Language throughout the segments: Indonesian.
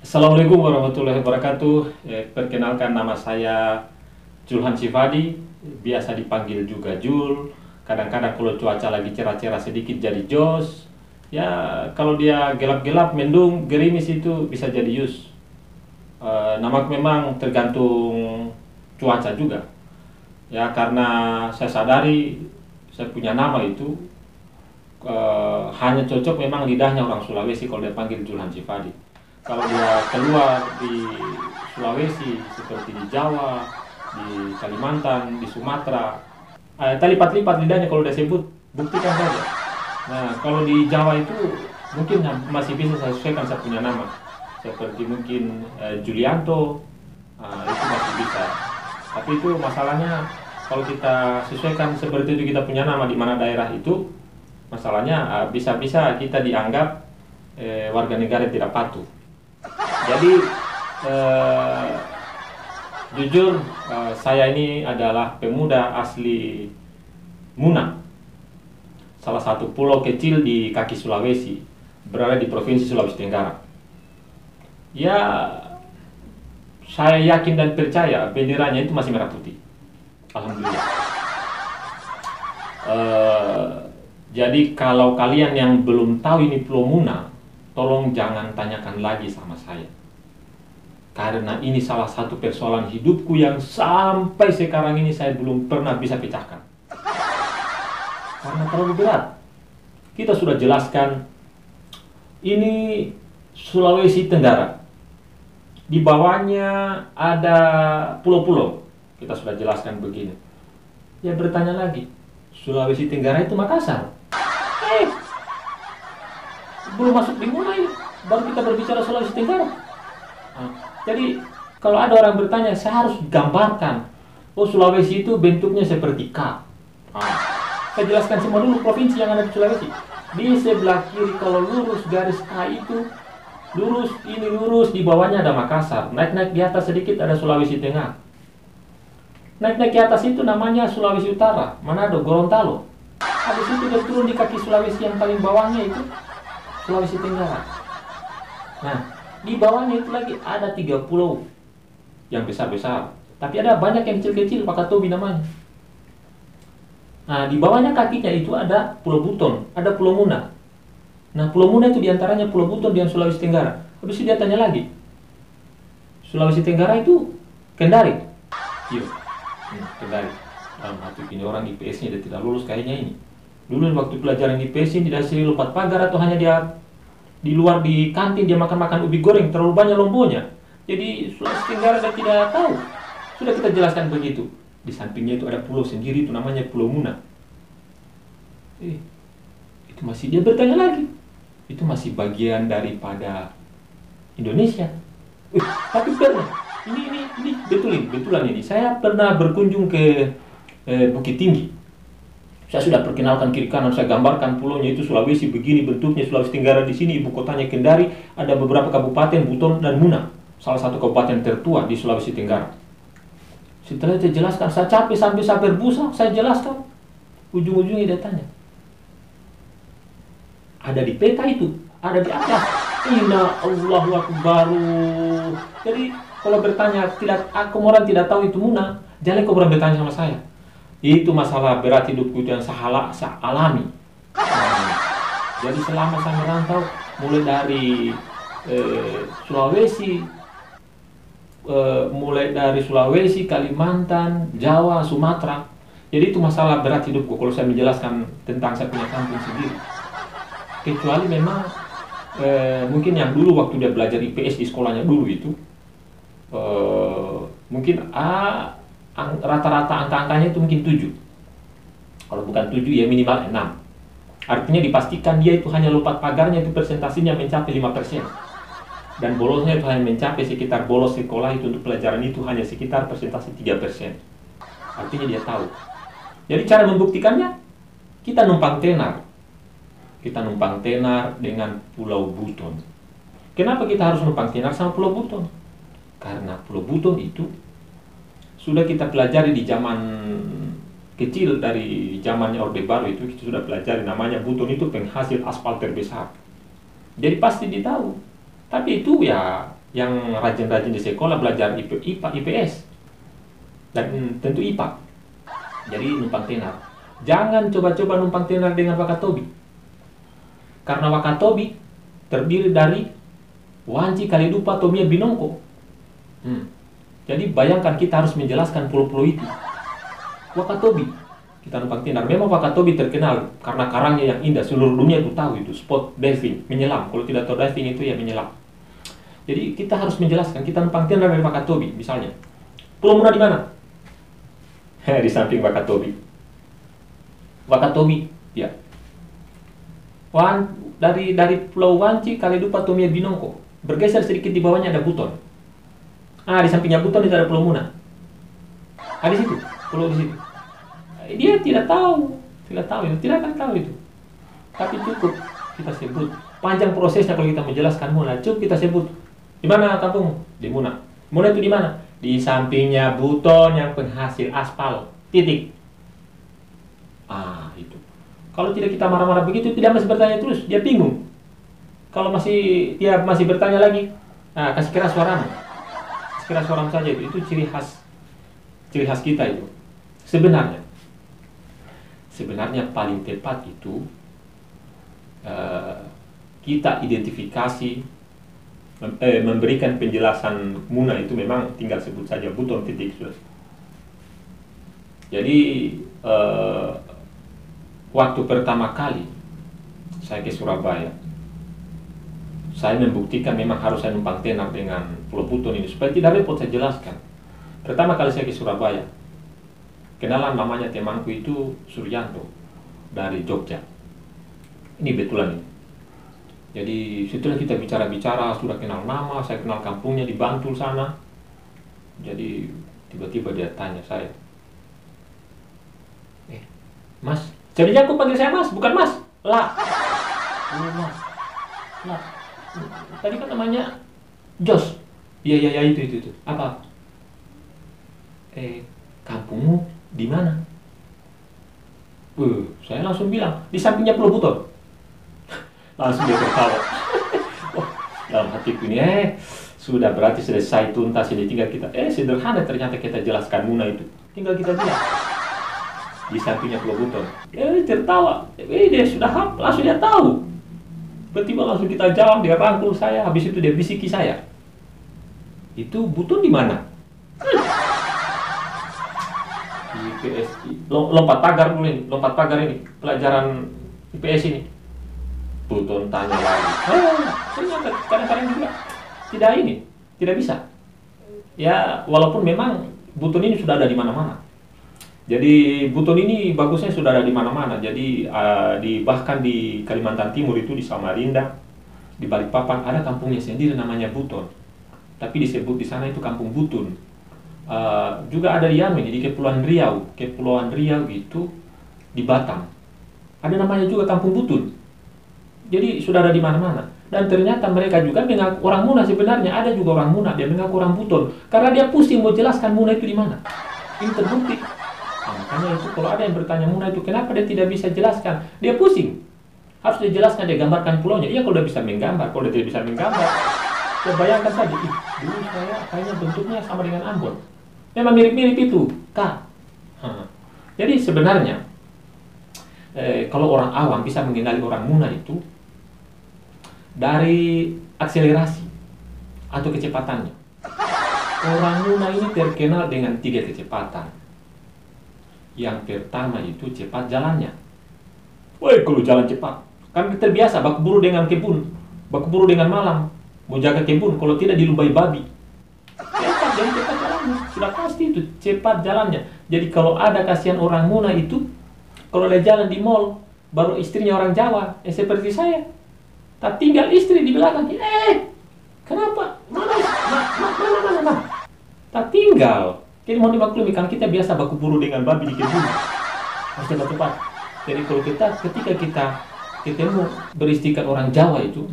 Assalamualaikum warahmatullahi wabarakatuh. Perkenalkan, nama saya Julhan Sifadi, biasa dipanggil juga Jul. Kadang-kadang kalau cuaca lagi cerah-cerah sedikit jadi Jos. Ya, kalau dia gelap-gelap, mendung, gerimis itu bisa jadi Yus. Nama memang tergantung cuaca juga. Ya, karena saya sadari saya punya nama itu hanya cocok memang lidahnya orang Sulawesi kalau dia panggil Julhan Sifadi. Kalau dia keluar di Sulawesi seperti di Jawa, di Kalimantan, di Sumatera, lipat-lipat lidahnya kalau dia sebut, buktikan saja. Nah, kalau di Jawa itu mungkin masih bisa saya sesuaikan saya punya nama, seperti mungkin Julianto, itu masih bisa. Tapi itu masalahnya kalau kita sesuaikan seperti itu kita punya nama di mana daerah itu, masalahnya bisa-bisa kita dianggap warga negara yang tidak patuh. Jadi jujur saya ini adalah pemuda asli Muna, salah satu pulau kecil di kaki Sulawesi, berada di Provinsi Sulawesi Tenggara. Ya, saya yakin dan percaya benderanya itu masih merah putih. Alhamdulillah. Jadi kalau kalian yang belum tahu ini Pulau Muna, tolong jangan tanyakan lagi sama saya. Karena ini salah satu persoalan hidupku yang sampai sekarang ini saya belum pernah bisa pecahkan. Karena terlalu berat. Kita sudah jelaskan, ini Sulawesi Tenggara. Di bawahnya ada pulau-pulau. Kita sudah jelaskan begini. Ya, bertanya lagi, Sulawesi Tenggara itu Makassar. Belum masuk di Muna ini, baru kita berbicara Sulawesi Tenggara. Jadi kalau ada orang bertanya, saya harus gambarkan, oh Sulawesi itu bentuknya seperti K. Saya jelaskan semua dulu provinsi yang ada di Sulawesi. Di sebelah kiri kalau lurus garis K itu, lurus ini lurus, di bawahnya ada Makassar. Naik-naik di atas sedikit ada Sulawesi Tengah. Naik-naik di atas itu namanya Sulawesi Utara, Manado, Gorontalo. Habis itu dia turun di kaki Sulawesi yang paling bawahnya itu Sulawesi Tenggara. Nah, di bawahnya itu lagi ada 3 pulau yang besar-besar. Tapi ada banyak yang kecil-kecil, Pakatobi namanya. Nah, di bawahnya kakinya itu ada Pulau Buton, ada Pulau Muna. Nah, Pulau Muna itu diantaranya Pulau Buton dan Sulawesi Tenggara. Habis itu dia tanya lagi, Sulawesi Tenggara itu Kendari. Iya, Kendari. Dalam hati ini orang IPS-nya dia tidak lulus kayaknya ini. Dulu waktu pelajaran IPS ini dikasih lompat pagar atau hanya dia di luar di kantin dia makan-makan ubi goreng, terlalu banyak lombonya. Jadi Sulawesi Tenggara dia tidak tahu. Sudah kita jelaskan begitu. Di sampingnya itu ada pulau sendiri, itu namanya Pulau Muna. Itu masih dia bertanya lagi. Itu masih bagian daripada Indonesia. Tapi pernah. Ini betulan ini. Saya pernah berkunjung ke Bukit Tinggi. Saya sudah perkenalkan kiri kanan, saya gambarkan pulaunya itu Sulawesi begini bentuknya, Sulawesi Tenggara di sini, ibu kotanya Kendari, ada beberapa kabupaten Buton dan Muna, salah satu kabupaten tertua di Sulawesi Tenggara. Setelah saya jelaskan, saya capek sampai saya berbusa, saya jelaskan. Ujung-ujungnya dia tanya, ada di peta itu, ada di atas. Inna Allahu Akbar. Jadi kalau bertanya, orang tidak tahu itu Muna, jangan kau bertanya sama saya. Itu masalah berat hidupku itu yang saya alami. Jadi selama saya merantau, mulai dari Sulawesi, Kalimantan, Jawa, Sumatera. Jadi itu masalah berat hidupku kalau saya menjelaskan tentang saya punya kampung sendiri. Kecuali memang mungkin yang dulu waktu dia belajar IPS di sekolahnya dulu itu, mungkin rata-rata angka-angkanya itu mungkin 7. Kalau bukan 7 ya minimal 6. Artinya dipastikan dia itu hanya lompat pagarnya itu persentasinya mencapai 5%. Dan bolosnya itu hanya mencapai sekitar bolos sekolah itu untuk pelajaran itu hanya sekitar persentase 3%. Artinya dia tahu. Jadi cara membuktikannya, kita numpang tenar. Kita numpang tenar dengan Pulau Buton. Kenapa kita harus numpang tenar sama Pulau Buton? Karena Pulau Buton itu sudah kita pelajari di zaman kecil, dari zamannya Orde Baru itu kita sudah pelajari, namanya Buton itu penghasil aspal terbesar. Jadi pasti ditahu. Tapi itu ya Yang rajin-rajin di sekolah belajar IPA, IPS, dan tentu IPA. Jadi numpang tenar. Jangan coba-coba numpang tenar dengan Wakatobi. Karena Wakatobi terdiri dari Wanci, Kalidupa, Tomia, Binongko. Jadi bayangkan kita harus menjelaskan pulau-pulau itu. Wakatobi kita numpang tenar. Memang Wakatobi terkenal karena karangnya yang indah. Seluruh dunia itu tahu itu. Spot diving, menyelam. Kalau tidak tahu diving itu ya menyelam. Jadi kita harus menjelaskan, kita numpang tenar dari Wakatobi, misalnya. Pulau Muna di mana? Di samping Wakatobi. Wakatobi, ya. Dari Pulau Wanci, Kalidupa, Tomia, Binongko. Bergeser sedikit di bawahnya ada Buton. Di sampingnya Buton itu ada Pulau Muna. Di situ, pulau di situ. Dia tidak tahu itu, tidak akan tahu itu. Tapi cukup kita sebut. Panjang prosesnya kalau kita menjelaskan Muna, cukup kita sebut. Di mana kampung? Di Muna. Muna itu di mana? Di sampingnya Buton yang penghasil aspal. Titik. Itu. Kalau tidak kita marah-marah begitu, tidak masih bertanya terus, dia bingung. Kalau dia masih bertanya lagi, kasih keras suaramu. Kasih keras suaramu saja itu. Itu ciri khas kita itu. Sebenarnya paling tepat itu kita identifikasi, memberikan penjelasan Muna itu memang tinggal sebut saja Buton titik sudah. Jadi waktu pertama kali saya ke Surabaya, saya membuktikan memang harus saya numpang tenar dengan Pulau Buton ini supaya tidak repot saya jelaskan. Pertama kali saya ke Surabaya, kenalan namanya temanku itu Suryanto dari Jogja. Ini betulan ini. Jadi setelah kita bicara-bicara, sudah kenal nama, saya kenal kampungnya di Bantul sana. Jadi tiba-tiba dia tanya saya, Mas, jadinya aku panggil saya Mas, bukan Mas. Lah. Mas. Lah. Tadi kan namanya Jos. Iya itu. Apa? Kampungmu di mana? Saya langsung bilang, di sampingnya Pulau Buton. Langsung dia tertawa. Dalam hatiku ini, sudah berarti selesai tuntas ini, tinggal kita, sederhana ternyata kita jelaskan Muna itu. Tinggal kita bilang, di sampingnya Pulau Buton. Tertawa. Dia sudah langsung dia tahu. Tiba-tiba langsung kita jawab, dia rangkul saya, habis itu dia bisiki saya. Itu Buton di mana? IPS, lompat pagar dulu ini, pelajaran IPS ini. Buton tanya lagi. Ternyata kadang-kadang juga tidak bisa. Ya, walaupun memang Buton ini sudah ada di mana-mana. Jadi Buton ini bagusnya sudah ada di mana-mana. Jadi bahkan di Kalimantan Timur itu, di Samarinda, di Balikpapan ada kampungnya sendiri namanya Buton. Tapi disebut di sana itu Kampung Butun. Juga ada di Yamen, di Kepulauan Riau itu di Batam. Ada namanya juga Kampung Butun. Jadi sudah ada di mana-mana. Dan ternyata mereka juga mengaku orang Muna sebenarnya. Ada juga orang Muna, dia mengaku orang Buton. Karena dia pusing mau jelaskan Muna itu di mana. Ini terbukti. Makanya itu kalau ada yang bertanya Muna itu kenapa dia tidak bisa jelaskan, dia pusing. Harus dijelaskan, dia gambarkan pulaunya. Iya kalau dia bisa menggambar, kalau dia tidak bisa menggambar, ya bayangkan saja. Dulu saya kayaknya bentuknya sama dengan Ambon. Memang mirip-mirip itu, Kak. Jadi sebenarnya kalau orang awam bisa mengenali orang Muna itu dari akselerasi atau kecepatannya. Orang Muna ini terkenal dengan 3 kecepatan. Yang pertama itu cepat jalannya. Kalau jalan cepat, kan terbiasa baku buru dengan kebun, baku buru dengan malam, mau jaga kebun, kalau tidak dilubai babi. Cepat jalannya, sudah pasti itu cepat jalannya. Jadi kalau ada kasihan orang Muna itu, kalau dia jalan di mall, baru istrinya orang Jawa, seperti saya, tak tinggal istri di belakang, kenapa? Mana? Tak tinggal. Jadi mau dimaklumi, kan kita biasa baku buru dengan babi di kebun, harus cepat-cepat. Jadi kalau ketika kita ketemu beristikan orang Jawa itu,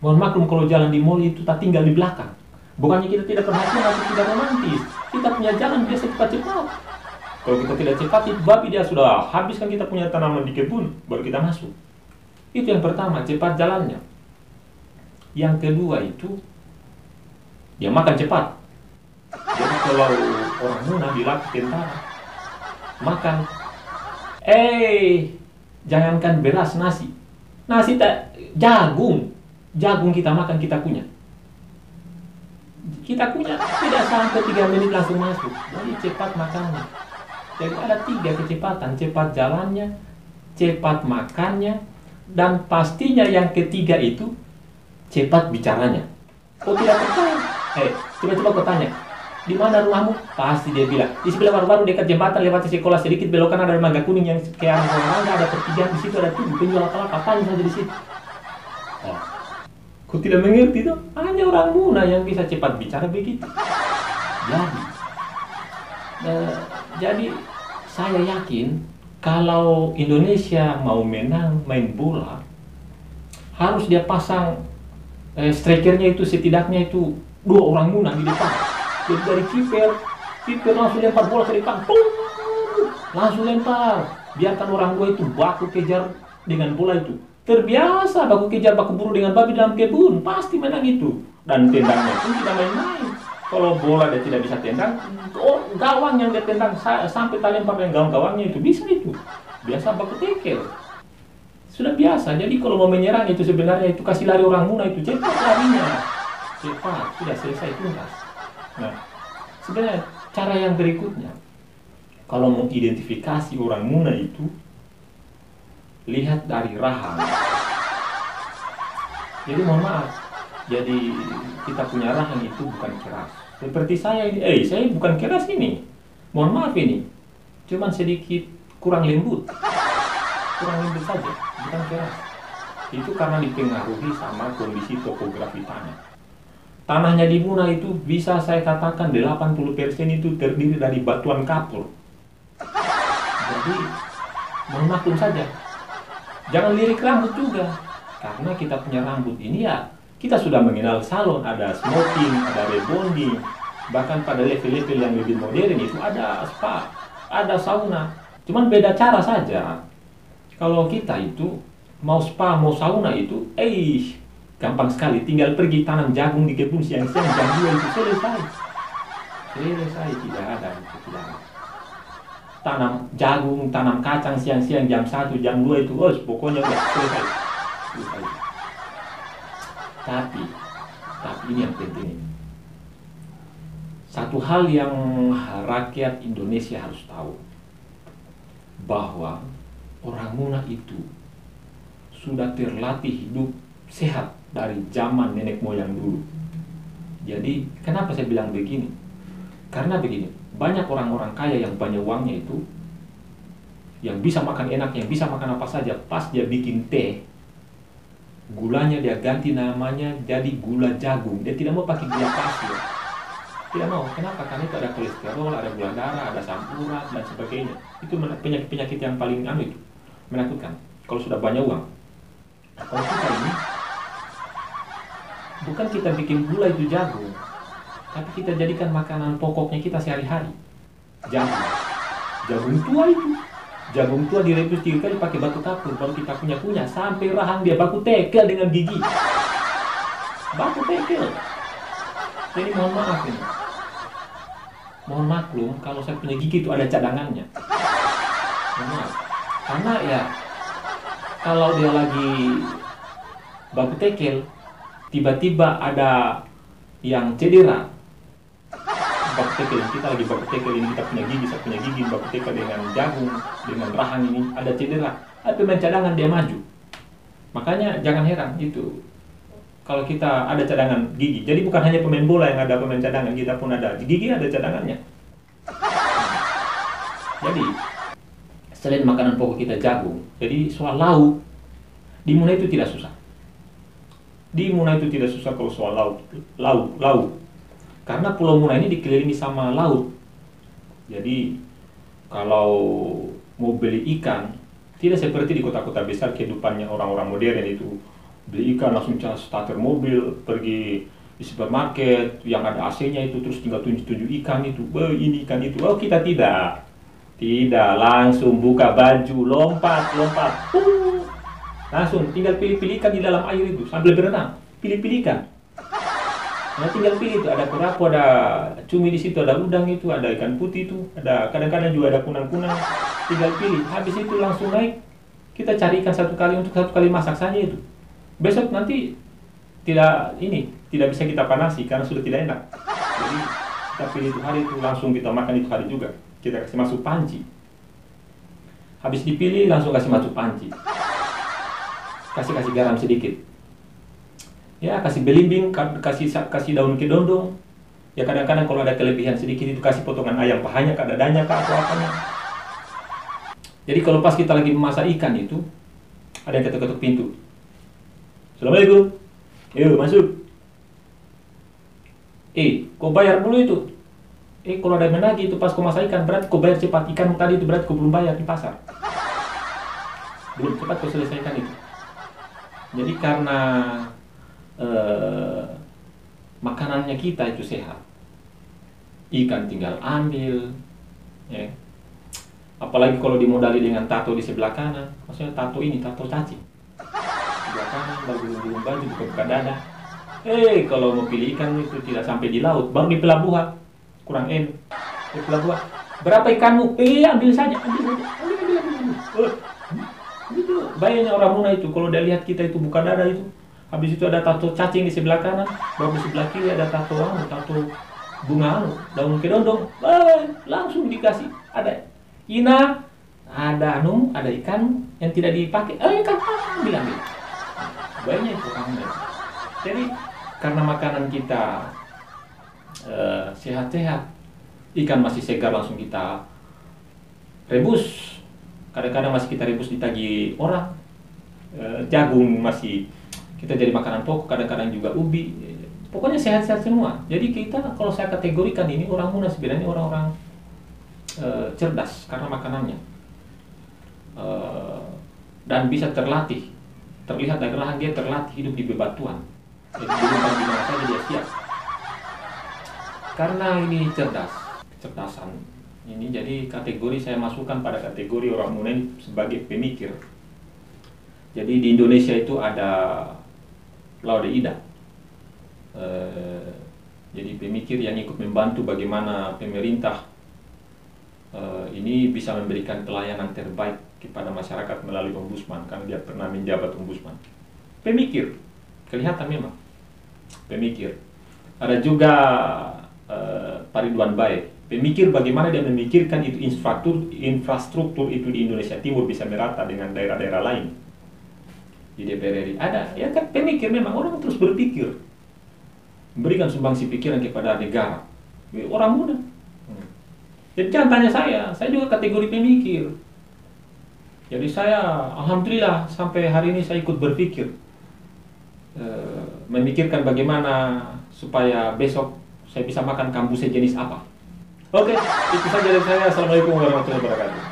mohon maklum kalau jalan di mall itu tak tinggal di belakang. Bukannya kita tidak perhatian atau tidak romantis, kita punya jalan biasa cepat-cepat. Kalau kita tidak cepat, itu babi dia sudah habiskan kita punya tanaman di kebun, baru kita masuk. Itu yang pertama, cepat jalannya. Yang kedua itu dia makan cepat. Jadi kalau orang Muna dilatih tentara makan, jangankan beras, nasi tak, jagung kita makan, kita punya tidak sampai 3 menit langsung masuk. Jadi cepat makannya. Jadi ada 3 kecepatan: cepat jalannya, cepat makannya, dan pastinya yang ketiga itu cepat bicaranya. Kau tidak percaya? Coba kau tanya, di mana rumahmu? Pasti dia bilang, di sebelah baru-baru dekat jembatan, lewat sekolah sedikit belok kanan ada mangga kuning yang kayak orang ada pertigaan, di situ ada tubuh penjual apa tanya saja di situ. Kau tidak mengerti tuh? Hanya orang Muna yang bisa cepat bicara begitu. Jadi saya yakin kalau Indonesia mau menang main bola, harus dia pasang strikernya itu setidaknya itu 2 orang Muna di depan. Jadi dari kiper langsung lempar bola ke depan, langsung lempar. Biarkan orang 2 itu baku kejar dengan bola itu. Terbiasa baku kejar, baku buru dengan babi dalam kebun, pasti menang itu. Dan tendangnya pun tidak main-main. Kalau bola dia tidak bisa tendang, gawang yang dia tendang sampai tak lempar dengan gawang-gawangnya itu bisa itu. Biasa baku tekel. Sudah biasa. Jadi kalau mau menyerang itu sebenarnya itu kasih lari orang Muna itu cepat larinya. Cepat, sudah selesai tuntas. Nah, sebenarnya cara yang berikutnya, kalau mau identifikasi orang Muna itu, lihat dari rahang. Jadi mohon maaf, jadi kita punya rahang itu bukan keras. Seperti saya ini, saya bukan keras ini. Mohon maaf ini, cuman sedikit kurang lembut saja, bukan keras. Itu karena dipengaruhi sama kondisi topografi tanah. Tanahnya di Muna itu bisa saya katakan 80% itu terdiri dari batuan kapur. Jadi mohon maklum saja. Jangan lirik rambut juga, karena kita punya rambut ini ya, kita sudah mengenal salon, ada smoking, ada rebonding, bahkan pada level-level yang lebih modern itu ada spa, ada sauna. Cuman beda cara saja. Kalau kita itu mau spa, mau sauna itu, gampang sekali, tinggal pergi tanam jagung di kebun siang-siang jam 2 itu selesai, tidak ada. Tanam jagung, tanam kacang siang-siang jam 1, jam 2 itu, pokoknya udah selesai. Tapi ini yang penting. Satu hal yang rakyat Indonesia harus tahu, bahwa orang Muna itu sudah terlatih hidup sehat dari zaman nenek moyang dulu. Jadi kenapa saya bilang begini? Karena begini, banyak orang-orang kaya yang banyak uangnya itu, yang bisa makan enak, yang bisa makan apa saja, pas dia bikin teh, gulanya dia ganti namanya jadi gula jagung. Dia tidak mau pakai gula pasir. Tidak mau. Kenapa? Karena itu ada kolesterol, ada gula darah, ada asam urat, dan sebagainya. Itu penyakit-penyakit yang paling itu menakutkan kalau sudah banyak uang. Nah, kalau kita ini, bukan kita bikin gula itu jagung, tapi kita jadikan makanan pokoknya kita sehari-hari. Jagung tua itu. Jagung tua direbus 3 kali pakai batu kapur, baru kita punya sampai rahang dia baku tekel dengan gigi. Baku tekel. Jadi mohon maaf ini. Mohon maklum kalau saya punya gigi itu ada cadangannya. Mohon maaf. Karena ya kalau dia lagi baku tekel, tiba-tiba ada yang cedera. Baku tekel ini, kita lagi baku tekel ini, kita punya gigi, saya punya gigi, baku tekel dengan jagung, dengan rahang ini, ada cedera, ada pemain cadangan dia maju. Makanya jangan heran itu kalau kita ada cadangan gigi. Jadi bukan hanya pemain bola yang ada pemain cadangan, kita pun ada gigi, ada cadangannya. Jadi selain makanan pokok kita jagung, jadi soal lauk di Muna itu tidak susah. Di Muna itu tidak susah kalau soal lauk. Karena Pulau Muna ini dikelilingi sama laut. Jadi kalau mau beli ikan, tidak seperti di kota-kota besar kehidupannya orang-orang modern itu. Beli ikan langsung starter mobil, pergi di supermarket yang ada AC-nya itu, terus tinggal tunjuk-tunjuk ikan itu. Ini ikan itu. Oh, kita tidak. Tidak, langsung buka baju, lompat. Langsung tinggal pilih-pilih ikan di dalam air itu sambil berenang. Pilih-pilih ikan. Nah, tinggal pilih itu, ada kurapu, ada cumi di situ, ada udang itu, ada ikan putih itu, ada kadang-kadang juga ada kunang-kunang. Tinggal pilih. Habis itu langsung naik. Kita cari ikan satu kali untuk satu kali masak saja itu. Besok nanti tidak bisa kita panasi karena sudah tidak enak. Jadi kita pilih itu hari itu langsung kita makan itu hari juga. Kita kasih masuk panci. Habis dipilih langsung kasih masuk panci. Kasih garam sedikit. Ya, kasih belimbing, kasih daun kedondong. Ya kadang-kadang kalau ada kelebihan sedikit itu kasih potongan ayam pahanya, dadanya atau apanya. Jadi kalau pas kita lagi memasak ikan itu, ada yang ketuk-ketuk pintu. Assalamualaikum. Yuk masuk. Kau bayar dulu itu. Kalau ada yang menagih itu pas kau masak ikan, berarti kau bayar cepat. Ikan tadi itu berarti kau belum bayar di pasar. Belum cepat kau selesaikan itu. Jadi karena makanannya kita itu sehat, ikan tinggal ambil, ya. Apalagi kalau dimodali dengan tato di sebelah kanan, maksudnya tato cacing sebelah kanan, belum baju buka dada. Kalau mau pilih ikan itu tidak sampai di laut, baru di pelabuhan kurang enak. Di pelabuhan, berapa ikanmu? Ambil saja. Itu bayarnya orang Muna itu, kalau dia lihat kita itu buka dada itu. Habis itu ada tato cacing di sebelah kanan, baru di sebelah kiri ada tato bunga daun kedondong, langsung dikasih. Ada ina, ada ikan yang tidak dipakai, ikan ambil. Banyak itu kamu. Jadi karena makanan kita sehat-sehat, ikan masih segar langsung kita rebus. Kadang-kadang masih kita rebus ditagi orang, jagung masih kita jadi makanan pokok, kadang-kadang juga ubi. Pokoknya sehat-sehat semua. Jadi kita, kalau saya kategorikan ini orang Muna sebenarnya orang-orang cerdas karena makanannya, dan bisa terlatih. Terlihat dari rahang dia terlatih hidup di bebatuan. Jadi di mana saja dia siap. Karena ini kecerdasan ini, jadi kategori saya masukkan pada kategori orang Muna ini sebagai pemikir. Jadi di Indonesia itu ada Laude Ida, jadi pemikir yang ikut membantu bagaimana pemerintah ini bisa memberikan pelayanan terbaik kepada masyarakat melalui ombudsman, karena dia pernah menjabat ombudsman. Pemikir, kelihatan memang pemikir. Ada juga Pak Ridwan Bae, pemikir bagaimana dia memikirkan itu infrastruktur itu di Indonesia Timur bisa merata dengan daerah-daerah lain. Di DPR RI ada, ya kan, pemikir memang, orang terus berpikir, memberikan sumbangsi pikiran kepada negara. Orang muda. Jadi jangan tanya saya juga kategori pemikir. Jadi saya, alhamdulillah sampai hari ini saya ikut berpikir, memikirkan bagaimana supaya besok saya bisa makan kambusen jenis apa. Oke, itu saja dari saya. Assalamualaikum warahmatullahi wabarakatuh.